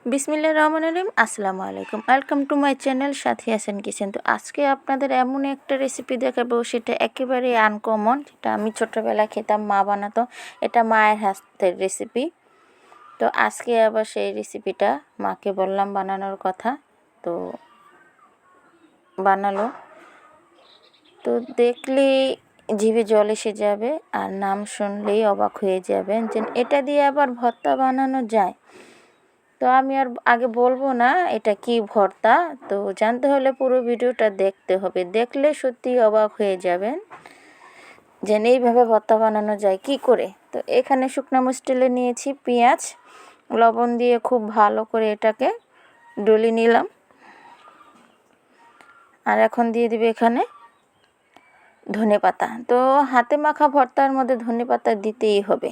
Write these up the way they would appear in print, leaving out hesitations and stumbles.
বিসমিল্লাহির রহমানির রহিম। আসসালামু আলাইকুম, welcome to my channel Sathi Hasan kitchen. তো আজকে আপনাদের এমন একটা রেসিপি দেখাবো, সেটা একেবারে আনকমন, যেটা আমি ছোটোবেলায় খেতাম, মা বানাতো। এটা মায়ের হাতের রেসিপি। তো আজকে আবার সেই রেসিপিটা মাকে বললাম বানানোর কথা, তো বানালো। তো দেখলেই জিভে জল এসে যাবে, আর নাম শুনলেই অবাক হয়ে যাবেন যে এটা দিয়ে আবার ভর্তা বানানো যায়। তো আমি আর আগে বলবো না এটা কি ভর্তা, তো জানতে হলে পুরো ভিডিওটা দেখতে হবে। দেখলে সত্যি অবাক হয়ে যাবেন যে এইভাবে ভর্তা বানানো যায় কি করে। তো এখানে শুকনো মরিচ নিয়েছি, পেঁয়াজ, লবণ দিয়ে খুব ভালো করে এটাকে ডলে নিলাম। আর এখন দিয়ে দিবে এখানে ধনেপাতা। তো হাতে মাখা ভর্তার মধ্যে ধনেপাতা দিতেই হবে,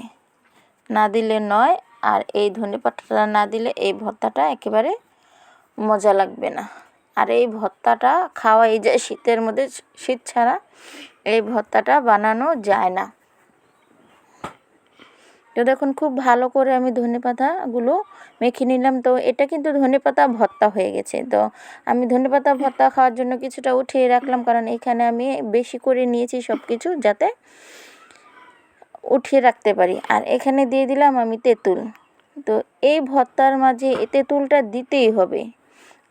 না দিলে নয়। আর এই ধনেপাতাটা না দিলে এই ভর্তাটা একেবারে মজা লাগবে না। আর এই ভর্তাটা খাওয়াই যায় শীতের মধ্যে, শীত ছাড়া এই ভর্তাটা বানানো যায় না। তো দেখুন খুব ভালো করে আমি ধনেপাতাগুলো মেখে নিলাম। তো এটা কিন্তু ধনেপাতা ভর্তা হয়ে গেছে। তো আমি ধনেপাতা ভর্তা খাওয়ার জন্য কিছুটা উঠিয়ে রাখলাম, কারণ এখানে আমি বেশি করে নিয়েছি সব কিছু, যাতে উঠিয়ে রাখতে পারি। আর এখানে দিয়ে দিলাম আমি তেঁতুল। তো এই ভর্তার মাঝে এই তেঁতুলটা দিতেই হবে,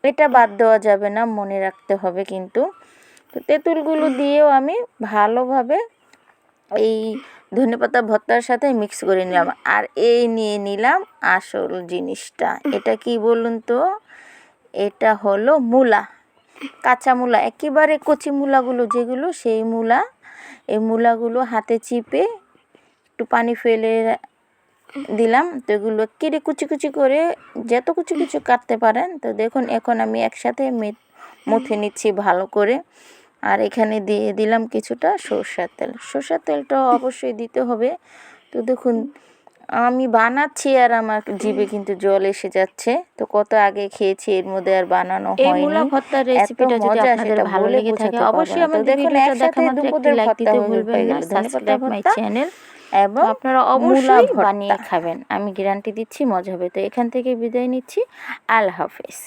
এটা বাদ দেওয়া যাবে না, মনে রাখতে হবে কিন্তু। তো তেঁতুলগুলো দিয়েও আমি ভালোভাবে এই ধনেপাতা ভর্তার সাথে মিক্স করে নিলাম। আর এই নিয়ে নিলাম আসল জিনিসটা। এটা কি বলুন তো? এটা হলো মূলা, কাঁচা মূলা, একেবারে কচি মূলাগুলো যেগুলো, সেই মূলা। এই মূলাগুলো হাতে চিপে একটু পানি ফেলে দিলাম। তো এগুলো কেটে কুচি কুচি করে যত কুচি কুচি কাটতে পারেন। তো দেখুন এখন আমি একসাথে মুথে নিচ্ছি ভালো করে। আর এখানে দিয়ে দিলাম কিছুটা সরষের তেল। সরষের তেলটা অবশ্যই দিতে হবে। তো দেখুন আমি বানাচ্ছি আর আমার জিভে কিন্তু জল এসে যাচ্ছে। তো কত আগে খেয়েছি, এর মধ্যে আর বানানো হয়নি। এই মূলা ভর্তার রেসিপিটা যদি আপনাদের ভালো লেগে থাকে, অবশ্যই আমাদের ভিডিওটা দেখা মাত্র একটি লাইক দিতে ভুলবেন না। সাবস্ক্রাইব মাই চ্যানেল এবং আপনারা অবশ্যই বানিয়ে খাবেন, আমি গ্যারান্টি দিচ্ছি মজা হবে। তো এখান থেকে বিদায় নিচ্ছি, আল্লাহ হাফেজ।